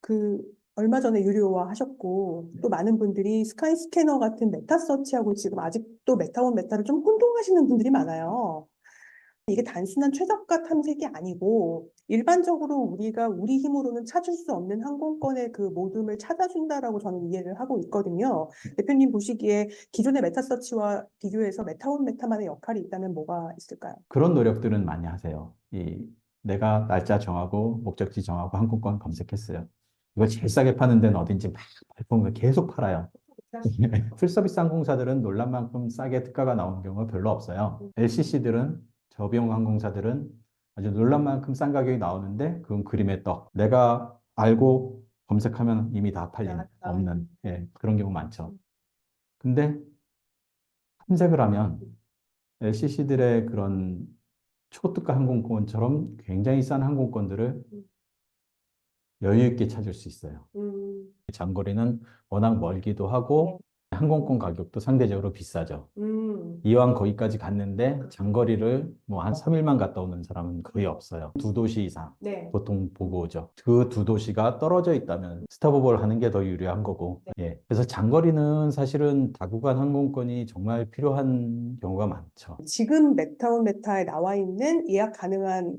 그 얼마 전에 유료화 하셨고 또 많은 분들이 스카이 스캐너 같은 메타 서치하고 지금 아직도 메타원 메타를 좀 혼동하시는 분들이 많아요. 이게 단순한 최저가 탐색이 아니고 일반적으로 우리가 우리 힘으로는 찾을 수 없는 항공권의 그 모둠을 찾아준다라고 저는 이해를 하고 있거든요. 대표님 보시기에 기존의 메타 서치와 비교해서 메타원 메타만의 역할이 있다면 뭐가 있을까요? 그런 노력들은 많이 하세요. 내가 날짜 정하고 목적지 정하고 항공권 검색했어요. 이거 제일 싸게 파는 데는 어딘지 막 발품을 계속 팔아요. 풀서비스 항공사들은 놀란 만큼 싸게 특가가 나오는 경우가 별로 없어요. LCC들은 저비용 항공사들은 아주 놀란 만큼 싼 가격이 나오는데 그건 그림의 떡. 내가 알고 검색하면 이미 다 팔린 없는 그런 경우 많죠. 근데 탐색을 하면 LCC들의 그런 초특가 항공권처럼 굉장히 싼 항공권들을 여유 있게 찾을 수 있어요. 장거리는 워낙 멀기도 하고 항공권 가격도 상대적으로 비싸죠. 이왕 거기까지 갔는데 장거리를 뭐 한 3일만 갔다 오는 사람은 거의 없어요. 두 도시 이상 네. 보통 보고 오죠. 그 두 도시가 떨어져 있다면 스탑오버를 하는 게 더 유리한 거고. 예. 그래서 장거리는 사실은 다구간 항공권이 정말 필요한 경우가 많죠. 지금 메타원 메타에 나와 있는 예약 가능한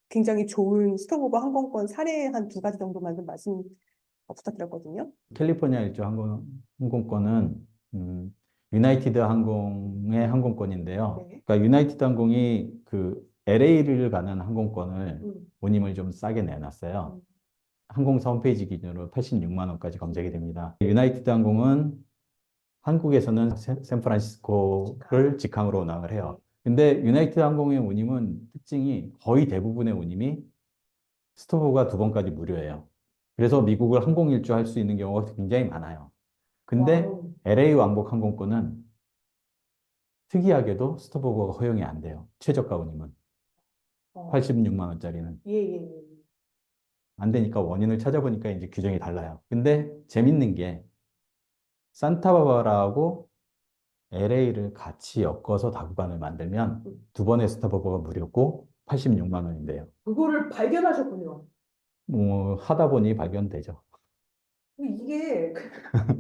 굉장히 좋은 스톱오버 항공권 사례 한 두 가지 정도만 좀 말씀 부탁드렸거든요. 캘리포니아 일주 항공권은 유나이티드 항공의 항공권인데요. 네. 그러니까 유나이티드 항공이 그 LA를 가는 항공권을 모님을 좀 싸게 내놨어요. 항공사 홈페이지 기준으로 86만 원까지 검색이 됩니다. 유나이티드 항공은 한국에서는 샌프란시스코를 직항으로 운항을 해요. 근데 유나이티드 항공의 운임은 특징이 거의 대부분의 운임이 스토브가 두 번까지 무료예요. 그래서 미국을 항공 일주할 수 있는 경우가 굉장히 많아요. 근데 와우. LA 왕복 항공권은 특이하게도 스토브가 허용이 안 돼요. 최저가 운임은. 86만 원짜리는. 예, 예, 예. 안 되니까 원인을 찾아보니까 이제 규정이 달라요. 근데 재밌는 게 산타바바라하고 LA를 같이 엮어서 다구간을 만들면 두 번의 스토브가 무료고 86만 원인데요. 그거를 발견하셨군요. 뭐 하다 보니 발견되죠. 이게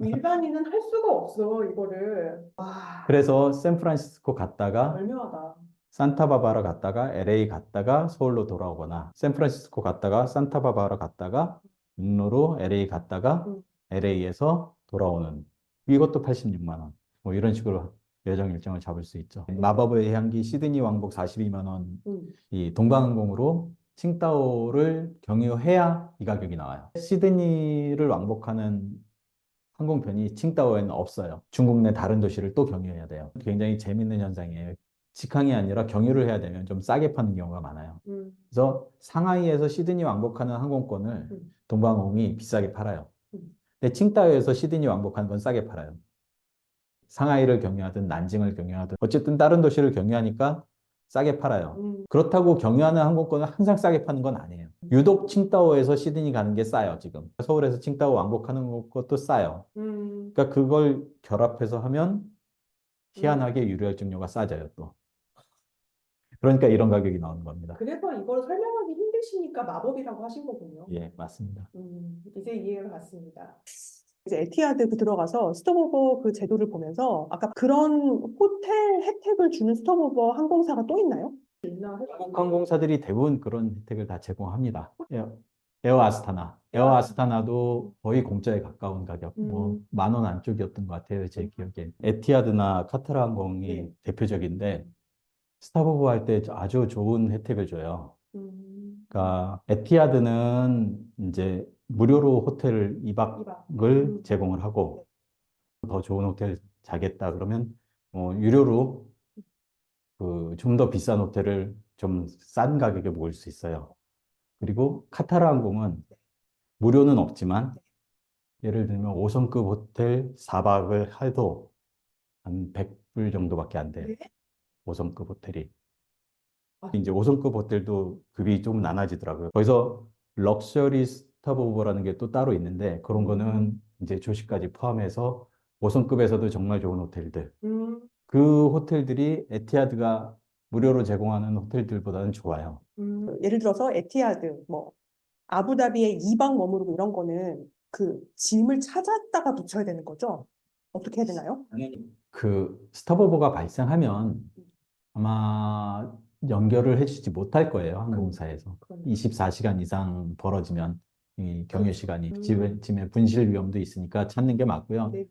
일반인은 할 수가 없어, 이거를. 와, 그래서 샌프란시스코 갔다가 절묘하다. 산타바바라 갔다가 LA 갔다가 서울로 돌아오거나 샌프란시스코 갔다가 산타바바라 갔다가 육로로 LA 갔다가 LA에서 돌아오는 이것도 86만 원. 뭐 이런 식으로 여정 일정을 잡을 수 있죠. 마법의 향기 시드니 왕복 42만 원. 이 동방항공으로 칭다오를 경유해야 이 가격이 나와요. 시드니를 왕복하는 항공편이 칭다오에는 없어요. 중국 내 다른 도시를 또 경유해야 돼요. 굉장히 재밌는 현상이에요. 직항이 아니라 경유를 해야 되면 좀 싸게 파는 경우가 많아요. 그래서 상하이에서 시드니 왕복하는 항공권을 동방항공이 비싸게 팔아요. 근데 칭다오에서 시드니 왕복하는 건 싸게 팔아요. 상하이를 경유하든 난징을 경유하든 어쨌든 다른 도시를 경유하니까 싸게 팔아요. 그렇다고 경유하는 항공권을 항상 싸게 파는 건 아니에요. 유독 칭다오에서 시드니 가는 게 싸요, 지금. 서울에서 칭다오 왕복하는 것도 싸요. 그러니까 그걸 결합해서 하면 희한하게 유료할증료가 싸져요, 또. 그러니까 이런 가격이 나오는 겁니다. 그래서 이걸 설명하기 힘드시니까 마법이라고 하신 거군요. 예, 맞습니다. 이제 이해가 갔습니다. 이제 에티하드 들어가서 스톱오버 그 제도를 보면서 아까 그런 호텔 혜택을 주는 스톱오버 항공사가 또 있나요? 한국 항공사들이 대부분 그런 혜택을 다 제공합니다. 에어 아스타나. 에어 아스타나도 거의 공짜에 가까운 가격, 뭐, 10,000원 안쪽이었던 것 같아요, 제 기억에. 에티하드나 카타르 항공이 대표적인데, 스탑오버 할 때 아주 좋은 혜택을 줘요. 그러니까, 에티하드는 이제 무료로 호텔 2박을 제공을 하고, 더 좋은 호텔 자겠다 그러면, 유료로 좀 더 비싼 호텔을 좀 싼 가격에 묵을 수 있어요. 그리고 카타르 항공은 무료는 없지만 예를 들면 5성급 호텔 4박을 해도 한 100불 정도밖에 안 돼요. 5성급 호텔이. 이제 5성급 호텔도 급이 좀 나눠지더라고요. 거기서 럭셔리 스탑오버라는 게 또 따로 있는데 그런 거는 이제 조식까지 포함해서 5성급에서도 정말 좋은 호텔들. 그 호텔들이 에티하드가 무료로 제공하는 호텔들보다는 좋아요. 예를 들어서 에티하드, 뭐 아부다비에 2박 머무르고 이런 거는 그 짐을 찾았다가 붙여야 되는 거죠? 어떻게 해야 되나요? 그 스톱오버가 발생하면 아마 연결을 해주지 못할 거예요, 항공사에서. 그럼. 24시간 이상 벌어지면 이 경유 그렇죠. 시간이 짐의 분실 위험도 있으니까 찾는 게 맞고요. 네.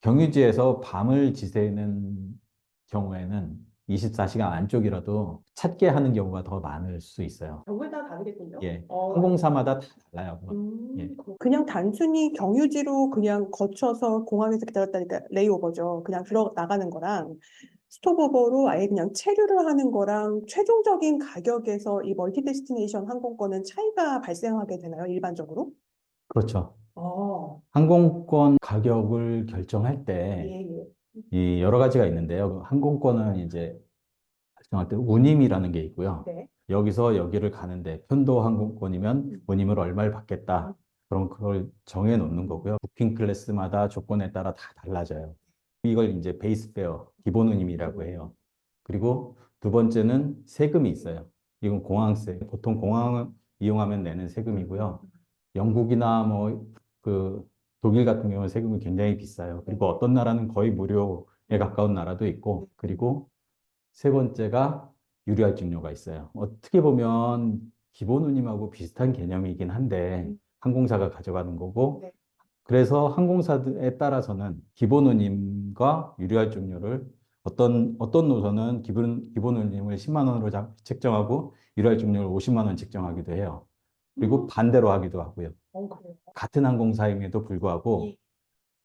경유지에서 밤을 지새는 경우에는 24시간 안쪽이라도 찾게 하는 경우가 더 많을 수 있어요. 경우에 따라 다르겠군요. 예, 항공사마다 다 달라요. 예. 그냥 단순히 경유지로 그냥 거쳐서 공항에서 기다렸다니까 레이오버죠. 그냥 들어 나가는 거랑 스톱오버로 아예 그냥 체류를 하는 거랑 최종적인 가격에서 이 멀티 데스티네이션 항공권은 차이가 발생하게 되나요? 일반적으로? 그렇죠. 어, 항공권 가격을 결정할 때 예, 예. 이 여러 가지가 있는데요. 항공권은 이제 결정할 때 운임이라는 게 있고요. 네. 여기서 여기를 가는데 편도 항공권이면 운임을 얼마를 받겠다. 그럼 그걸 정해 놓는 거고요. 부킹 클래스마다 조건에 따라 다 달라져요. 이걸 이제 베이스 페어, 기본 운임이라고 해요. 그리고 두 번째는 세금이 있어요. 이건 공항세. 보통 공항을 이용하면 내는 세금이고요. 영국이나 뭐 그 독일 같은 경우는 세금이 굉장히 비싸요. 그리고 어떤 나라는 거의 무료에 가까운 나라도 있고, 그리고 세 번째가 유류할증료가 있어요. 어떻게 보면 기본 운임하고 비슷한 개념이긴 한데 항공사가 가져가는 거고, 네. 그래서 항공사에 따라서는 기본 운임과 유류할증료를 어떤 노선은 기본 운임을 10만 원으로 책정하고 유류할증료를 50만 원 책정하기도 해요. 그리고 반대로 하기도 하고요. 그래요. 같은 항공사임에도 불구하고 예.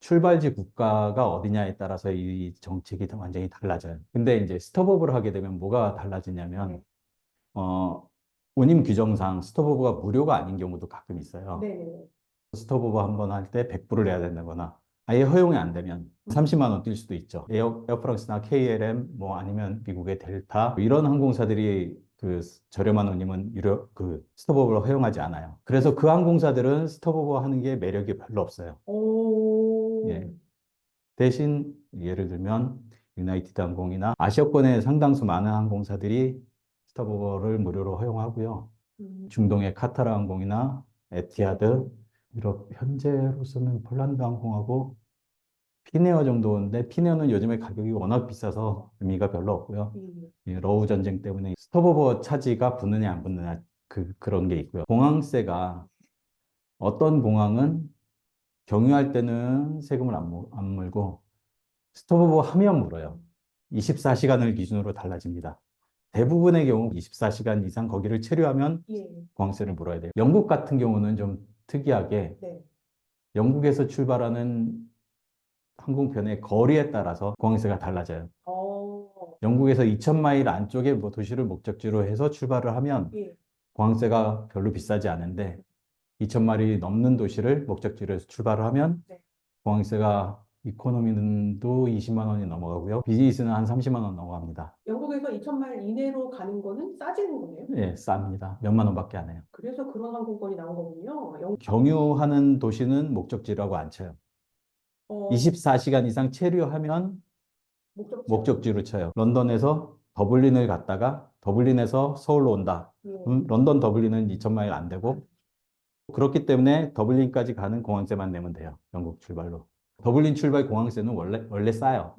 출발지 국가가 어디냐에 따라서 이 정책이 완전히 달라져요. 근데 이제 스톱오버를 하게 되면 뭐가 달라지냐면, 네. 어, 운임 규정상 스톱오버가 무료가 아닌 경우도 가끔 있어요. 네. 스톱오버 한 번 할 때 100불을 내야 된다거나, 아예 허용이 안 되면 30만 원 뛸 수도 있죠. 에어프랑스나 KLM, 뭐 아니면 미국의 델타, 이런 항공사들이 그 저렴한 운임은 스톱오버를 허용하지 않아요. 그래서 그 항공사들은 스톱오버 하는 게 매력이 별로 없어요. 오. 예. 대신 예를 들면 유나이티드 항공이나 아시아권의 상당수 많은 항공사들이 스톱오버를 무료로 허용하고요. 중동의 카타르 항공이나 에티하드, 유럽 현재로서는 폴란드 항공하고 피네어 정도인데 피네어는 요즘에 가격이 워낙 비싸서 의미가 별로 없고요. 이 러우 전쟁 때문에 스톱오버 차지가 붙느냐 안 붙느냐 그런 게 있고요. 공항세가 어떤 공항은 경유할 때는 세금을 안 물고 스톱오버 하면 물어요. 24시간을 기준으로 달라집니다. 대부분의 경우 24시간 이상 거기를 체류하면 예. 공항세를 물어야 돼요. 영국 같은 경우는 좀 특이하게 네. 영국에서 출발하는 항공편의 거리에 따라서 공항세가 달라져요. 영국에서 2,000마일 안쪽에 뭐 도시를 목적지로 해서 출발을 하면 예. 공항세가 별로 비싸지 않은데 2,000마일이 넘는 도시를 목적지로 해서 출발을 하면 네. 공항세가 이코노미도 20만 원이 넘어가고요. 비즈니스는 한 30만 원 넘어갑니다. 영국에서 2,000마일 이내로 가는 거는 싸지는 거네요. 예, 쌉니다. 몇만 원밖에 안 해요. 그래서 그런 항공권이 나온 거군요. 경유하는 도시는 목적지라고 안 쳐요. 24시간 이상 체류하면 목적지로 쳐요. 런던에서 더블린을 갔다가 더블린에서 서울로 온다. 런던 더블린은 2,000마일 안 되고 그렇기 때문에 더블린까지 가는 공항세만 내면 돼요. 영국 출발로. 더블린 출발 공항세는 원래 싸요.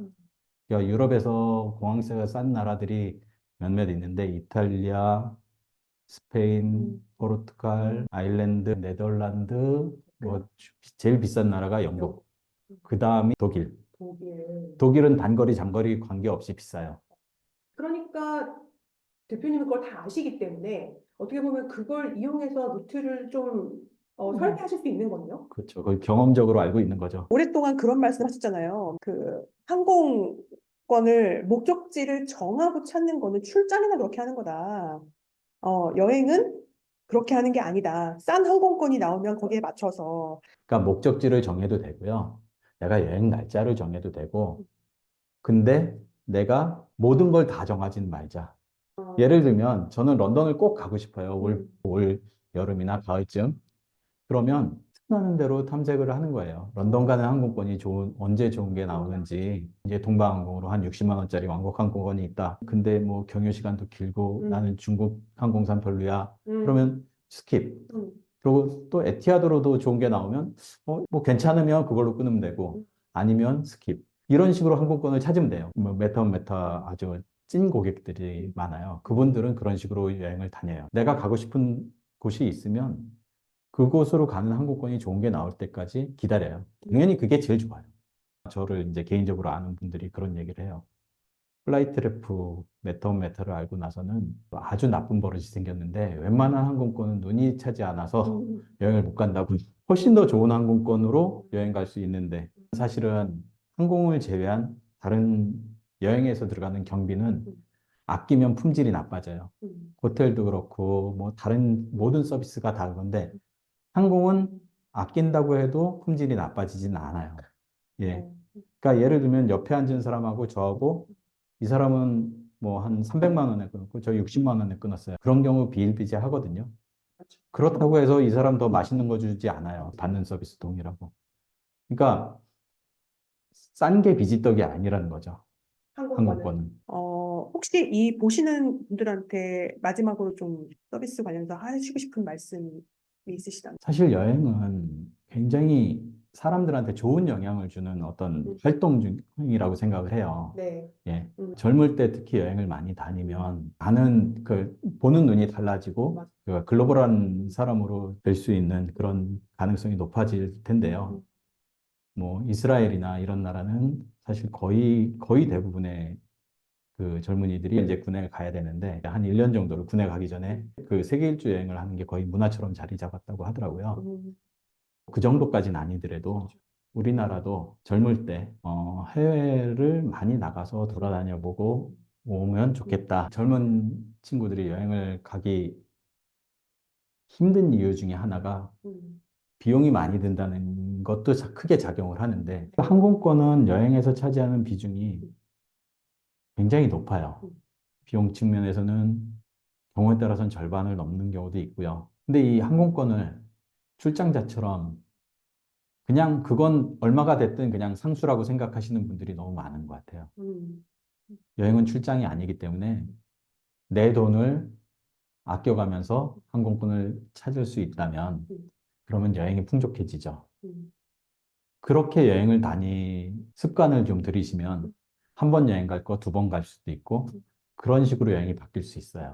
그러니까 유럽에서 공항세가 싼 나라들이 몇몇 있는데 이탈리아, 스페인, 포르투갈, 아일랜드, 네덜란드, 뭐 제일 비싼 나라가 영국. 그 다음이 독일. 독일은 단거리, 장거리 관계없이 비싸요. 그러니까 대표님은 그걸 다 아시기 때문에 어떻게 보면 그걸 이용해서 루트를 좀 설계하실 수 있는 거네요. 그렇죠. 그걸 경험적으로 알고 있는 거죠. 오랫동안 그런 말씀 하셨잖아요. 그 항공권을 목적지를 정하고 찾는 거는 출장이나 그렇게 하는 거다. 여행은 그렇게 하는 게 아니다. 싼 항공권이 나오면 거기에 맞춰서. 그러니까 목적지를 정해도 되고요. 내가 여행 날짜를 정해도 되고, 근데 내가 모든 걸 다 정하지는 말자. 예를 들면 저는 런던을 꼭 가고 싶어요. 올 여름이나 가을쯤. 그러면 틈나는 대로 탐색을 하는 거예요. 런던 가는 항공권이 언제 좋은 게 나오는지. 이제 동방항공으로 한 60만 원짜리 왕복 항공권이 있다. 근데 뭐 경유 시간도 길고 나는 중국 항공사 별로야. 그러면 스킵. 그리고 또 에티하드로도 좋은 게 나오면, 뭐 괜찮으면 그걸로 끊으면 되고, 아니면 스킵. 이런 식으로 항공권을 찾으면 돼요. 뭐 메타 아주 찐 고객들이 많아요. 그분들은 그런 식으로 여행을 다녀요. 내가 가고 싶은 곳이 있으면 그곳으로 가는 항공권이 좋은 게 나올 때까지 기다려요. 당연히 그게 제일 좋아요. 저를 이제 개인적으로 아는 분들이 그런 얘기를 해요. 플라이트래프 메타를 알고 나서는 아주 나쁜 버릇이 생겼는데 웬만한 항공권은 눈이 차지 않아서 여행을 못 간다고 훨씬 더 좋은 항공권으로 여행 갈 수 있는데 사실은 항공을 제외한 다른 여행에서 들어가는 경비는 아끼면 품질이 나빠져요. 호텔도 그렇고 뭐 다른 모든 서비스가 다른데 항공은 아낀다고 해도 품질이 나빠지진 않아요. 예. 그러니까 예를 들면 옆에 앉은 사람하고 저하고 이 사람은 뭐 한 300만 원에 끊었고 저 60만 원에 끊었어요. 그런 경우 비일비재하거든요. 그렇다고 해서 이 사람 더 맛있는 거 주지 않아요. 받는 서비스 동일하고. 그러니까 싼 게 비지떡이 아니라는 거죠. 항공권은. 혹시 이 보시는 분들한테 마지막으로 좀 서비스 관련해서 하시고 싶은 말씀이 있으시다면? 사실 여행은 굉장히 사람들한테 좋은 영향을 주는 어떤 활동 중이라고 생각을 해요. 네. 예. 젊을 때 특히 여행을 많이 다니면 많은 보는 눈이 달라지고 글로벌한 사람으로 될 수 있는 그런 가능성이 높아질 텐데요. 뭐 이스라엘이나 이런 나라는 사실 거의 대부분의 그 젊은이들이 이제 군에 가야 되는데 한 1년 정도를 군에 가기 전에 그 세계 일주 여행을 하는 게 거의 문화처럼 자리 잡았다고 하더라고요. 그 정도까지는 아니더라도 우리나라도 젊을 때 해외를 많이 나가서 돌아다녀 보고 오면 좋겠다. 젊은 친구들이 여행을 가기 힘든 이유 중에 하나가 비용이 많이 든다는 것도 크게 작용을 하는데 항공권은 여행에서 차지하는 비중이 굉장히 높아요. 비용 측면에서는 경우에 따라서는 절반을 넘는 경우도 있고요. 근데 이 항공권을 출장자처럼 그냥 그건 얼마가 됐든 그냥 상수라고 생각하시는 분들이 너무 많은 것 같아요. 여행은 출장이 아니기 때문에 내 돈을 아껴가면서 항공권을 찾을 수 있다면 그러면 여행이 풍족해지죠. 그렇게 여행을 습관을 좀 들이시면 한 번 여행 갈 거 두 번 갈 수도 있고 그런 식으로 여행이 바뀔 수 있어요.